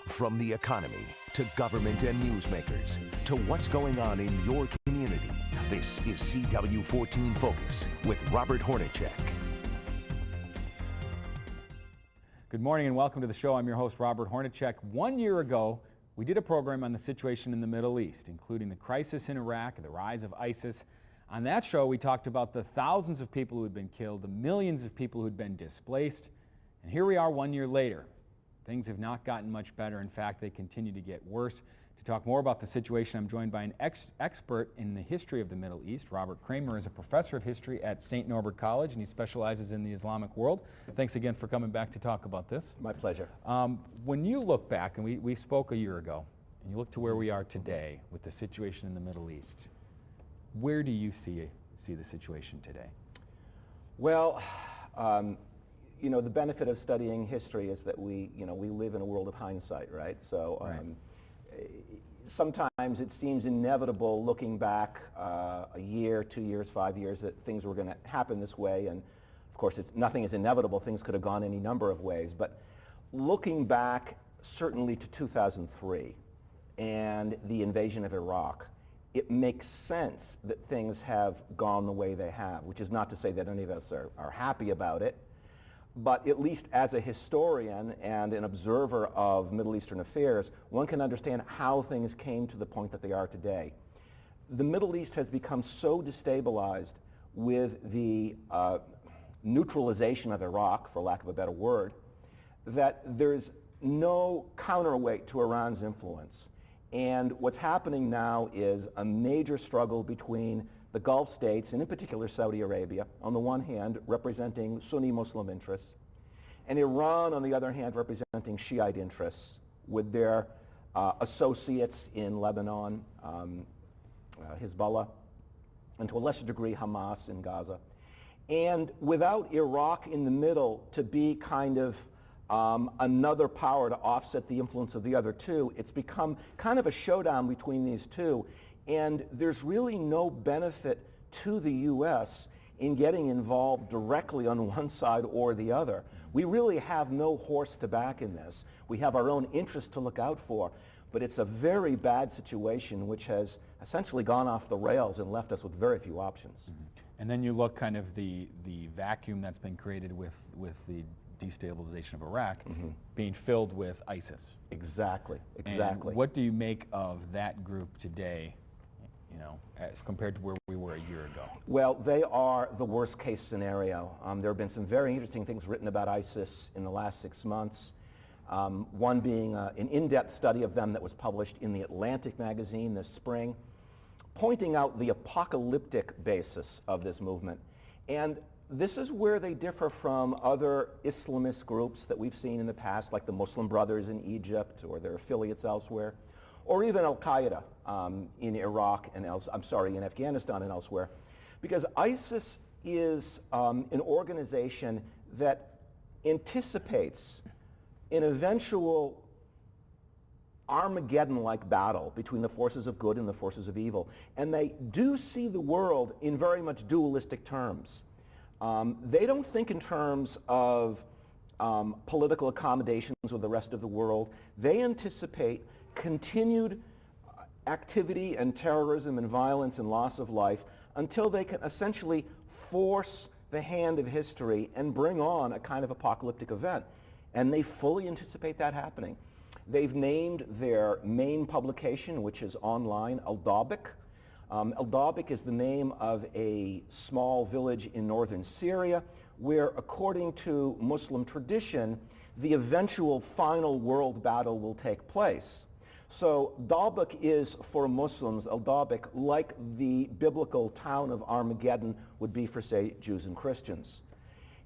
From the economy to government and newsmakers to what's going on in your community, this is CW14 Focus with Robert Hornacek. Good morning and welcome to the show. I'm your host, Robert Hornacek. 1 year ago, we did a program on the situation in the Middle East, including the crisis in Iraq and the rise of ISIS. On that show, we talked about the thousands of people who had been killed, the millions of people who had been displaced. And here we are 1 year later. Things have not gotten much better. In fact, they continue to get worse. To talk more about the situation, I'm joined by an expert in the history of the Middle East. Robert Kramer is a professor of history at St. Norbert College, and he specializes in the Islamic world. Thanks again for coming back to talk about this. My pleasure. When you look back, and we spoke a year ago, and you look to where we are today with the situation in the Middle East, where do you see the situation today? Well, you know, the benefit of studying history is that we live in a world of hindsight, right? So sometimes it seems inevitable looking back a year, 2 years, 5 years that things were going to happen this way. And of course, nothing is inevitable. Things could have gone any number of ways. But looking back certainly to 2003 and the invasion of Iraq, it makes sense that things have gone the way they have, which is not to say that any of us are happy about it. But at least as a historian and an observer of Middle Eastern affairs, one can understand how things came to the point that they are today. The Middle East has become so destabilized with the neutralization of Iraq, for lack of a better word, that there's no counterweight to Iran's influence. And what's happening now is a major struggle between the Gulf states, and in particular Saudi Arabia, on the one hand representing Sunni Muslim interests, and Iran on the other hand representing Shiite interests with their associates in Lebanon, Hezbollah, and to a lesser degree Hamas in Gaza. And without Iraq in the middle to be kind of another power to offset the influence of the other two, it's become kind of a showdown between these two. And there's really no benefit to the U.S. in getting involved directly on one side or the other. We really have no horse to back in this. We have our own interests to look out for. But it's a very bad situation which has essentially gone off the rails and left us with very few options. Mm-hmm. And then you look kind of the vacuum that's been created with the destabilization of Iraq being filled with ISIS. Exactly. And what do you make of that group today, you know, as compared to where we were a year ago? Well, they are the worst case scenario. There have been some very interesting things written about ISIS in the last 6 months. One being an in-depth study of them that was published in the Atlantic magazine this spring, pointing out the apocalyptic basis of this movement. And this is where they differ from other Islamist groups that we've seen in the past, like the Muslim Brothers in Egypt or their affiliates elsewhere, or even Al-Qaeda in Iraq and in Afghanistan and elsewhere, because ISIS is an organization that anticipates an eventual Armageddon-like battle between the forces of good and the forces of evil, and they do see the world in very much dualistic terms. They don't think in terms of political accommodations with the rest of the world. They anticipate continued activity and terrorism and violence and loss of life until they can essentially force the hand of history and bring on a kind of apocalyptic event. And they fully anticipate that happening. They've named their main publication, which is online, Al-Dabiq. Al-Dabiq is the name of a small village in northern Syria where, according to Muslim tradition, the eventual final world battle will take place. So Dabiq is, for Muslims, Al-Dabiq, like the biblical town of Armageddon would be for, say, Jews and Christians.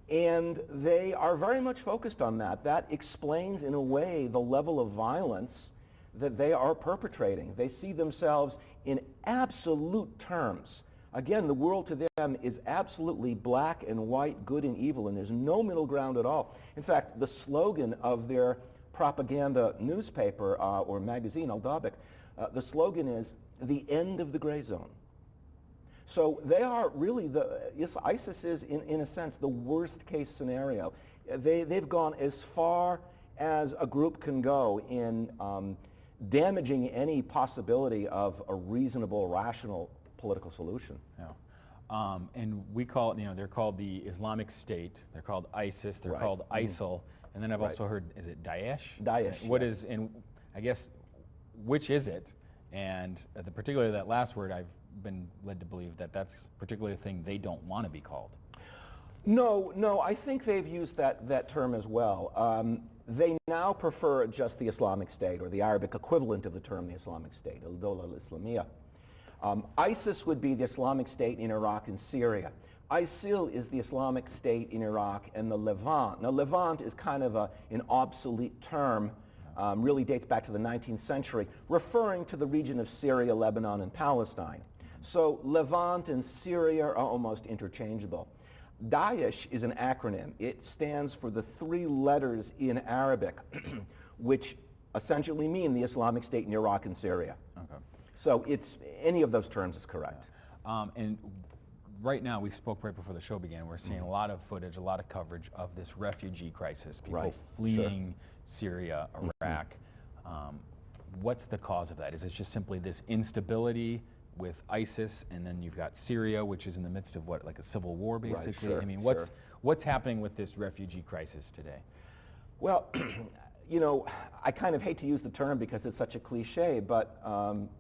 And they are very much focused on that. That explains, in a way, the level of violence that they are perpetrating. They see themselves in absolute terms. Again, the world to them is absolutely black and white, good and evil, and there's no middle ground at all. In fact, the slogan of their propaganda newspaper or magazine, Al-Dabiq, the slogan is, "The end of the gray zone." So they are really ISIS is, in a sense, the worst case scenario. They've gone as far as a group can go in damaging any possibility of a reasonable, rational political solution. Yeah. And we call it, they're called the Islamic State, they're called ISIS, they're Right. called ISIL, and then I've Right. also heard, is it Daesh? Daesh, What yes. is, and I guess, which is it? And particularly that last word, I've been led to believe that that's particularly the thing they don't want to be called. No, I think they've used that term as well. They now prefer just the Islamic State, or the Arabic equivalent of the term the Islamic State, al-Dawla al-Islamiyya. ISIS would be the Islamic State in Iraq and Syria. ISIL is the Islamic State in Iraq and the Levant. Now, Levant is kind of an obsolete term, really dates back to the 19th century, referring to the region of Syria, Lebanon, and Palestine. So Levant and Syria are almost interchangeable. Daesh is an acronym. It stands for the three letters in Arabic, which essentially mean the Islamic State in Iraq and Syria. Okay. So it's any of those terms is correct. And right now, we spoke right before the show began, we're seeing a lot of footage, a lot of coverage of this refugee crisis, people Right. fleeing Syria, Iraq. What's the cause of that? Is it just simply this instability with ISIS, and then you've got Syria, which is in the midst of what, like a civil war, basically? sure, I mean, sure. what's happening with this refugee crisis today? Well, I kind of hate to use the term because it's such a cliche, but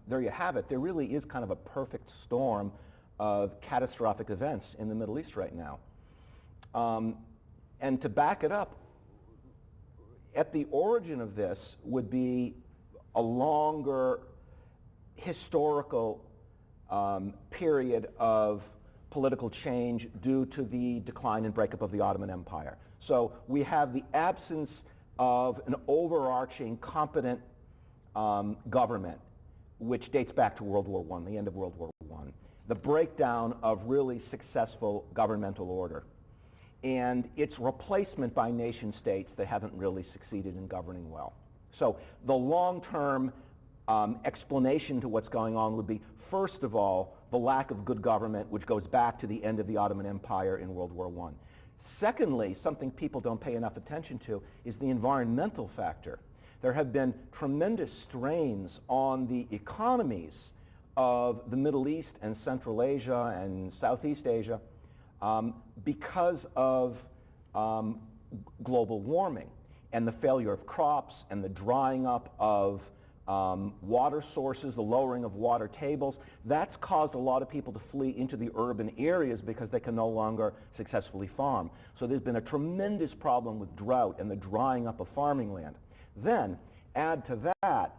there you have it. There really is kind of a perfect storm of catastrophic events in the Middle East right now. And to back it up, at the origin of this would be a longer historical period of political change due to the decline and breakup of the Ottoman Empire. So we have the absence of an overarching, competent government, which dates back to World War I, the end of World War I. The breakdown of really successful governmental order, and its replacement by nation states that haven't really succeeded in governing well. So the long-term explanation to what's going on would be, first of all, the lack of good government, which goes back to the end of the Ottoman Empire in World War I. Secondly, something people don't pay enough attention to is the environmental factor. There have been tremendous strains on the economies of the Middle East and Central Asia and Southeast Asia because of global warming and the failure of crops and the drying up of water sources, the lowering of water tables. That's caused a lot of people to flee into the urban areas because they can no longer successfully farm. So there's been a tremendous problem with drought and the drying up of farming land. Then, add to that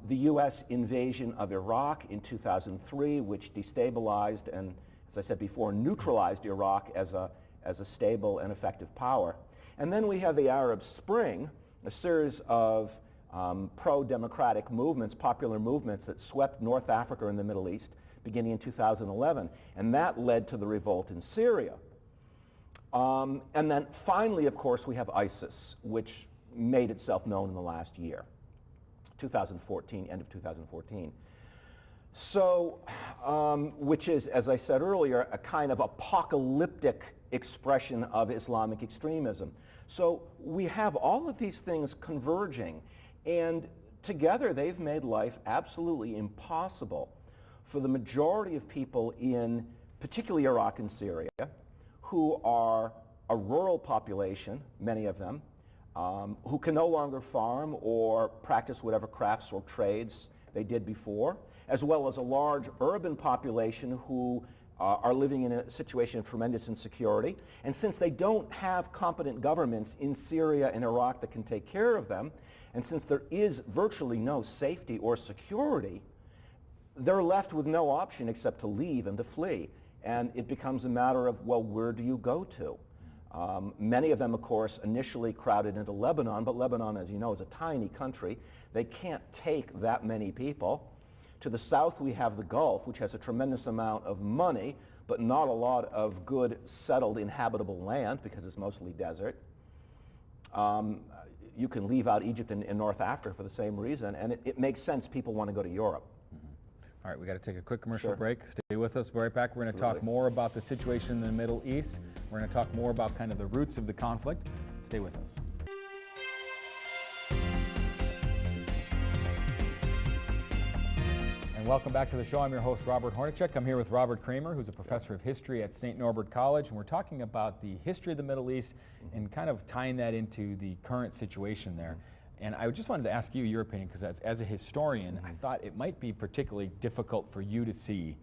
the U.S. invasion of Iraq in 2003, which destabilized and, as I said before, neutralized Iraq as a stable and effective power. And then we have the Arab Spring, a series of pro-democratic movements, popular movements that swept North Africa and the Middle East beginning in 2011, and that led to the revolt in Syria. And then finally, of course, we have ISIS, which made itself known in the last year, 2014, end of 2014. So, which is, as I said earlier, a kind of apocalyptic expression of Islamic extremism. So we have all of these things converging, and together they've made life absolutely impossible for the majority of people in particularly Iraq and Syria, who are a rural population, many of them, who can no longer farm or practice whatever crafts or trades they did before, as well as a large urban population who are living in a situation of tremendous insecurity. And since they don't have competent governments in Syria and Iraq that can take care of them, and since there is virtually no safety or security, they're left with no option except to leave and to flee. And it becomes a matter of, well, where do you go to? Many of them, of course, initially crowded into Lebanon, but Lebanon, as you know, is a tiny country. They can't take that many people. To the south, we have the Gulf, which has a tremendous amount of money, but not a lot of good, settled, inhabitable land because it's mostly desert. You can leave out Egypt and North Africa for the same reason, and it makes sense people want to go to Europe. All right, we got to take a quick commercial Sure. break. Stay with us. We'll be right back. We're going to talk more about the situation in the Middle East. We're going to talk more about kind of the roots of the conflict. Stay with us. Welcome back to the show. I'm your host, Robert Hornacek. I'm here with Robert Kramer, who's a professor of history at St. Norbert College, and we're talking about the history of the Middle East and kind of tying that into the current situation there. And I just wanted to ask you your opinion, because as a historian, I thought it might be particularly difficult for you to see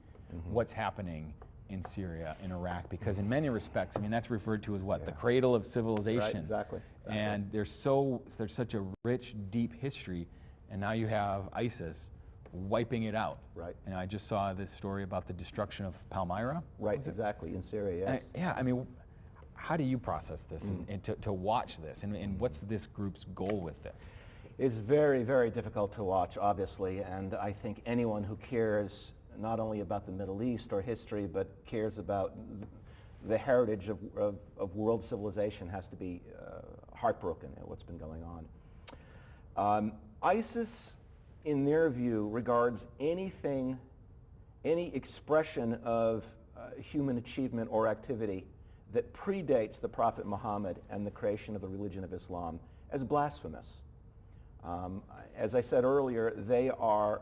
what's happening in Syria and Iraq, because in many respects, I mean, that's referred to as what? The cradle of civilization. Right, exactly. And there's such a rich, deep history, and now you have ISIS wiping it out. Right. And I just saw this story about the destruction of Palmyra. Right, exactly, in Syria, yes. I mean, how do you process this and to watch this, and what's this group's goal with this? It's very, very difficult to watch, obviously, and I think anyone who cares not only about the Middle East or history, but cares about the heritage of world civilization has to be heartbroken at what's been going on. ISIS, in their view, regards any expression of human achievement or activity that predates the Prophet Muhammad and the creation of the religion of Islam as blasphemous. As I said earlier, they are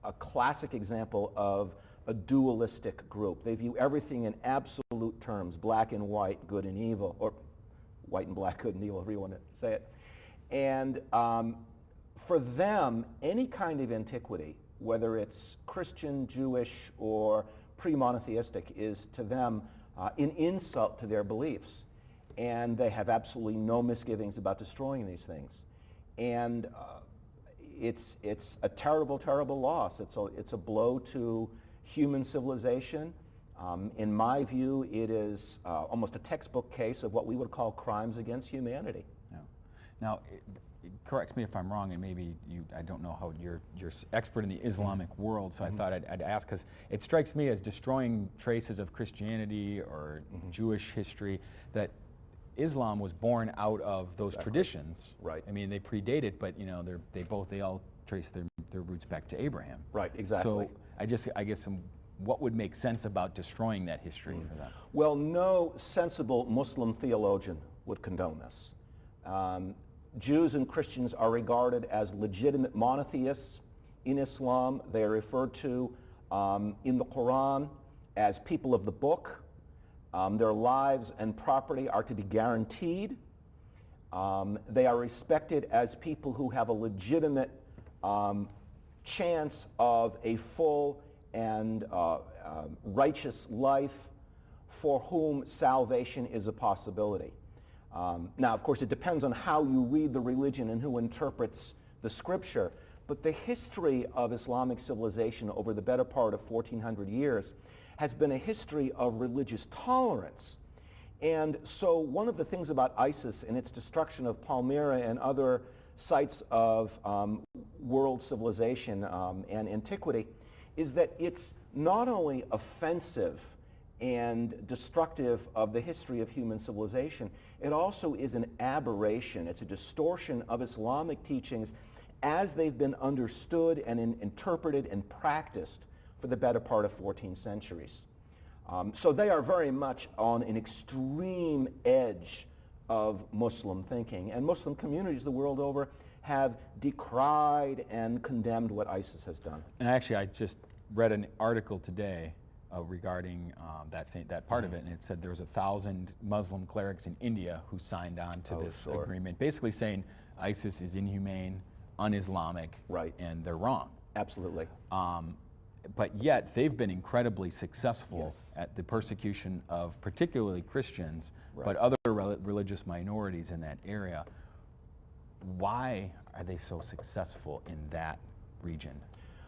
a classic example of a dualistic group. They view everything in absolute terms, black and white, good and evil, or white and black, good and evil, however you want to say it. And for them, any kind of antiquity, whether it's Christian, Jewish, or pre-monotheistic, is to them an insult to their beliefs. And they have absolutely no misgivings about destroying these things. And it's a terrible, terrible loss. It's a blow to human civilization. In my view, it is almost a textbook case of what we would call crimes against humanity. Yeah. Now, correct me if I'm wrong, and maybe I don't know how you're expert in the Islamic world, so I thought I'd ask, because it strikes me as destroying traces of Christianity or Jewish history, that Islam was born out of those traditions. Right. I mean, they predate it, but you know, they all trace their roots back to Abraham. Right, exactly. So I guess what would make sense about destroying that history for them? Well, no sensible Muslim theologian would condone this. Jews and Christians are regarded as legitimate monotheists in Islam. They are referred to in the Quran as people of the book. Their lives and property are to be guaranteed. They are respected as people who have a legitimate chance of a full and righteous life, for whom salvation is a possibility. Now, of course, it depends on how you read the religion and who interprets the scripture, but the history of Islamic civilization over the better part of 1,400 years has been a history of religious tolerance. And so one of the things about ISIS and its destruction of Palmyra and other sites of world civilization and antiquity is that it's not only offensive and destructive of the history of human civilization, it also is an aberration. It's a distortion of Islamic teachings as they've been understood and interpreted and practiced for the better part of 14 centuries. So they are very much on an extreme edge of Muslim thinking, and Muslim communities the world over have decried and condemned what ISIS has done. And actually, I just read an article today regarding that part of it, and it said there was 1,000 Muslim clerics in India who signed on to this agreement, basically saying ISIS is inhumane, un-Islamic, right, and they're wrong. Absolutely. But yet they've been incredibly successful at the persecution of particularly Christians, but other religious minorities in that area. Why are they so successful in that region?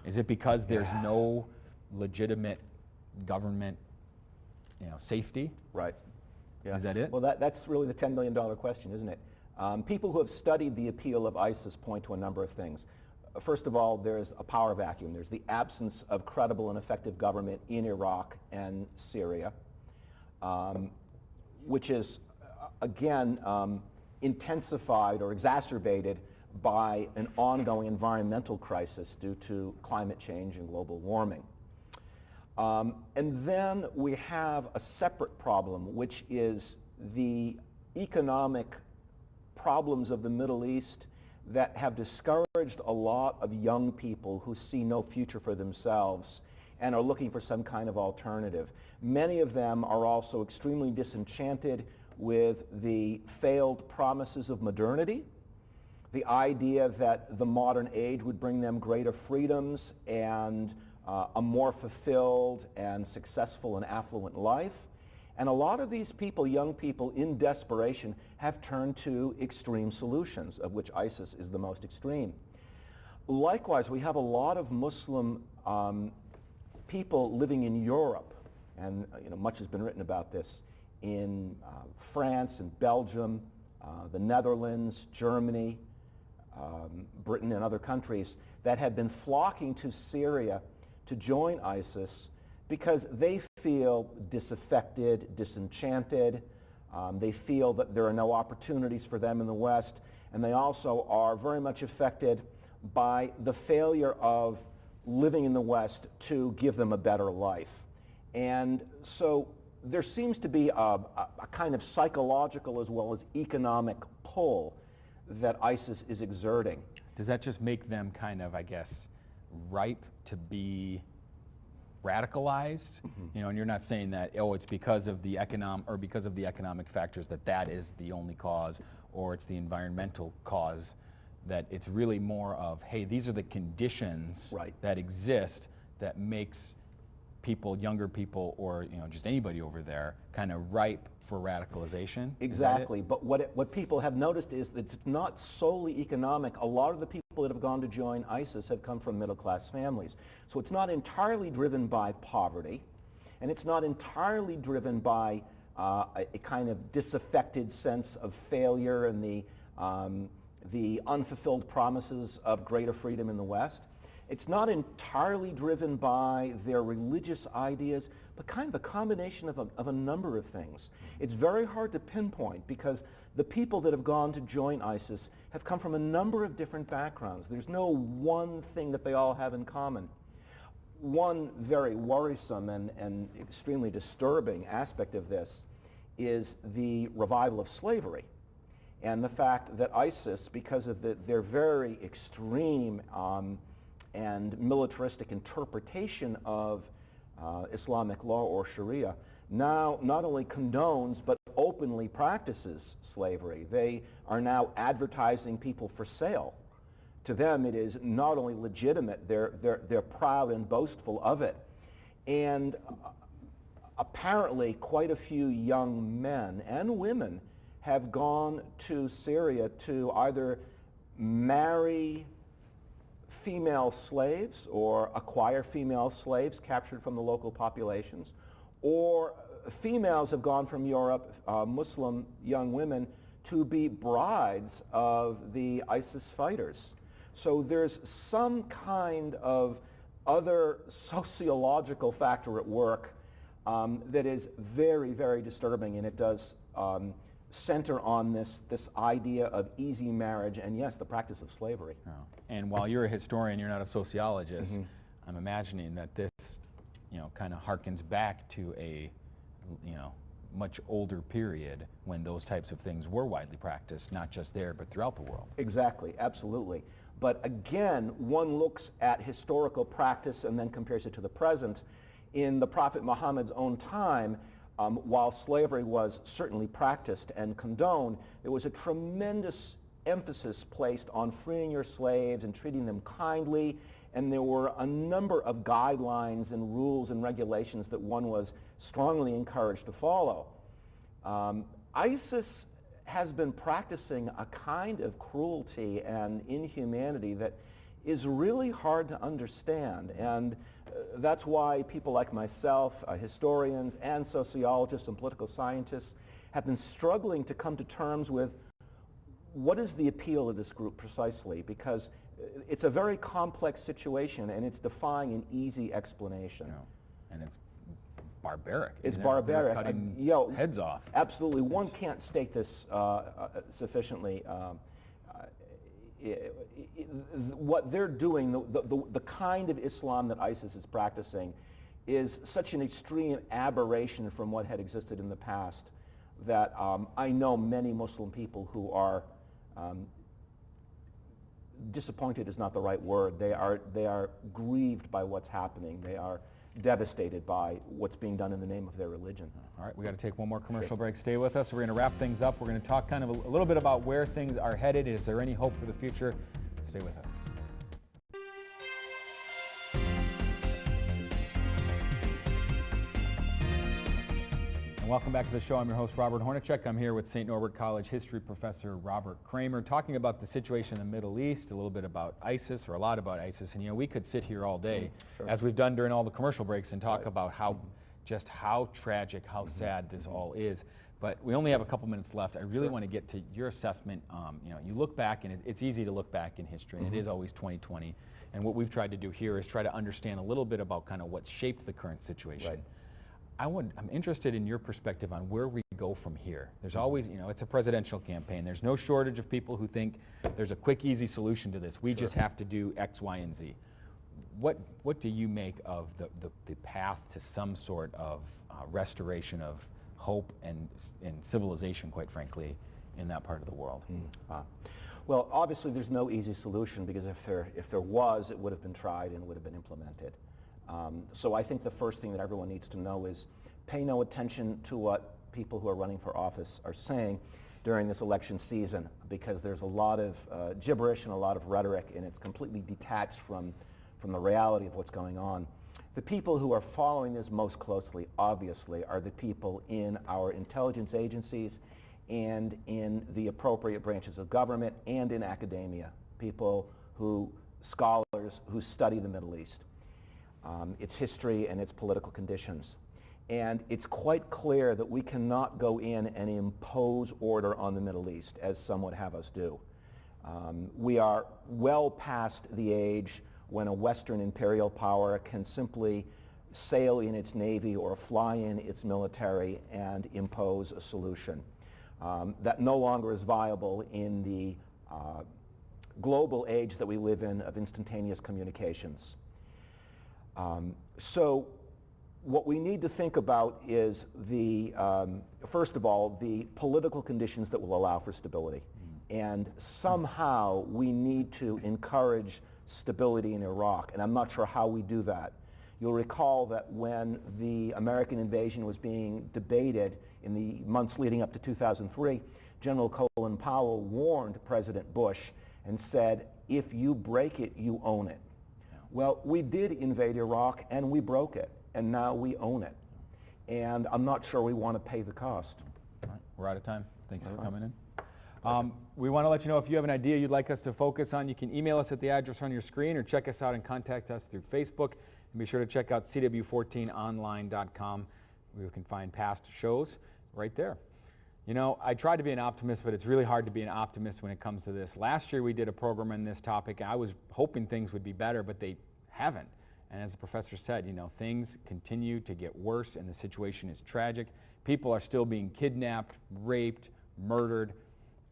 Is it because there's no legitimate government, safety? Right. Yeah. Is that it? Well, that's really the $10 million question, isn't it? People who have studied the appeal of ISIS point to a number of things. First of all, there's a power vacuum. There's the absence of credible and effective government in Iraq and Syria, which is, again, intensified or exacerbated by an ongoing environmental crisis due to climate change and global warming. And then we have a separate problem, which is the economic problems of the Middle East that have discouraged a lot of young people who see no future for themselves and are looking for some kind of alternative. Many of them are also extremely disenchanted with the failed promises of modernity, the idea that the modern age would bring them greater freedoms and a more fulfilled and successful and affluent life. And a lot of these people, young people in desperation, have turned to extreme solutions, of which ISIS is the most extreme. Likewise, we have a lot of Muslim people living in Europe, and much has been written about this, in France and Belgium, the Netherlands, Germany, Britain and other countries, that have been flocking to Syria to join ISIS because they feel disaffected, disenchanted. They feel that there are no opportunities for them in the West, and they also are very much affected by the failure of living in the West to give them a better life. And so there seems to be a kind of psychological as well as economic pull that ISIS is exerting. Does that just make them kind of, I guess, ripe to be radicalized? Mm-hmm. And you're not saying that, oh, it's because of the economic factors that is the only cause, or it's the environmental cause, that it's really more of, hey, these are the conditions that exist that makes people, younger people, or just anybody over there, kind of ripe for radicalization? Exactly. But what people have noticed is that it's not solely economic. A lot of the people that have gone to join ISIS have come from middle-class families. So it's not entirely driven by poverty, and it's not entirely driven by a kind of disaffected sense of failure and the unfulfilled promises of greater freedom in the West. It's not entirely driven by their religious ideas, but kind of a combination of a number of things. It's very hard to pinpoint because the people that have gone to join ISIS have come from a number of different backgrounds. There's no one thing that they all have in common. One very worrisome and extremely disturbing aspect of this is the revival of slavery, and the fact that ISIS, because of their very extreme and militaristic interpretation of Islamic law or Sharia, now not only condones but openly practices slavery. They are now advertising people for sale. To them it is not only legitimate, they're proud and boastful of it. And apparently quite a few young men and women have gone to Syria to either marry female slaves or acquire female slaves captured from the local populations, or females have gone from Europe, Muslim young women, to be brides of the ISIS fighters. So there's some kind of other sociological factor at work that is very, very disturbing, and it does center on this idea of easy marriage and, yes, the practice of slavery. Oh. And while you're a historian, you're not a sociologist, Mm-hmm. I'm imagining that this, kind of harkens back to a, much older period when those types of things were widely practiced, not just there, but throughout the world. Exactly, absolutely. But again, one looks at historical practice and then compares it to the present. In the Prophet Muhammad's own time, while slavery was certainly practiced and condoned, there was a tremendous emphasis placed on freeing your slaves and treating them kindly, and there were a number of guidelines and rules and regulations that one was strongly encouraged to follow. ISIS has been practicing a kind of cruelty and inhumanity that is really hard to understand, and that's why people like myself, historians and sociologists and political scientists, have been struggling to come to terms with what is the appeal of this group precisely, because it's a very complex situation and it's defying an easy explanation. And it's barbaric. It's barbaric. They're cutting heads off. Absolutely. One can't state this sufficiently. What they're doing, the kind of Islam that ISIS is practicing, is such an extreme aberration from what had existed in the past that I know many Muslim people who are disappointed is not the right word. They are grieved by what's happening. They are devastated by what's being done in the name of their religion. All right, we got to take one more commercial break. Stay with us. We're going to wrap things up. We're going to talk kind of a little bit about where things are headed. Is there any hope for the future? Stay with us. Welcome back to the show. I'm your host, Robert Hornacek. I'm here with St. Norbert College history professor Robert Kramer, talking about the situation in the Middle East, a little bit about ISIS, or a lot about ISIS. And, you know, we could sit here all day, as we've done during all the commercial breaks, and talk about how tragic, how sad this all is. But we only have a couple minutes left. I really want to get to your assessment. You know, you look back, and it's easy to look back in history, and it is always 2020. And what we've tried to do here is try to understand a little bit about kind of what's shaped the current situation. Right. I'm interested in your perspective on where we go from here. There's always, you know, it's a presidential campaign. There's no shortage of people who think there's a quick, easy solution to this. We just have to do X, Y, and Z. What do you make of the path to some sort of restoration of hope and civilization, quite frankly, in that part of the world? Well, obviously there's no easy solution, because if there was, it would have been tried and would have been implemented. So I think the first thing that everyone needs to know is pay no attention to what people who are running for office are saying during this election season, because there's a lot of gibberish and a lot of rhetoric, and it's completely detached from the reality of what's going on. The people who are following this most closely, obviously, are the people in our intelligence agencies and in the appropriate branches of government and in academia, scholars who study the Middle East. Its history and its political conditions. And it's quite clear that we cannot go in and impose order on the Middle East, as some would have us do. We are well past the age when a Western imperial power can simply sail in its navy or fly in its military and impose a solution. That no longer is viable in the global age that we live in of instantaneous communications. So what we need to think about is first of all, the political conditions that will allow for stability. And somehow we need to encourage stability in Iraq, and I'm not sure how we do that. You'll recall that when the American invasion was being debated in the months leading up to 2003, General Colin Powell warned President Bush and said, if you break it, you own it. Well, we did invade Iraq, and we broke it, and now we own it. And I'm not sure we want to pay the cost. All right, we're out of time. Thanks for coming in. We want to let you know if you have an idea you'd like us to focus on, you can email us at the address on your screen, or check us out and contact us through Facebook. And be sure to check out cw14online.com, where you can find past shows right there. You know, I tried to be an optimist, but it's really hard to be an optimist when it comes to this. Last year we did a program on this topic. I was hoping things would be better, but they haven't. And as the professor said, you know, things continue to get worse, and the situation is tragic. People are still being kidnapped, raped, murdered.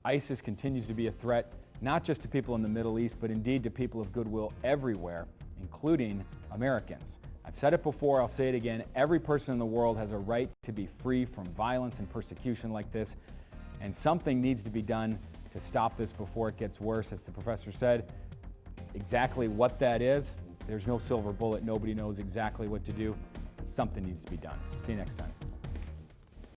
ISIS continues to be a threat, not just to people in the Middle East, but indeed to people of goodwill everywhere, including Americans. I've said it before, I'll say it again, every person in the world has a right to be free from violence and persecution like this, and something needs to be done to stop this before it gets worse. As the professor said, exactly what that is, there's no silver bullet, nobody knows exactly what to do, but something needs to be done. See you next time.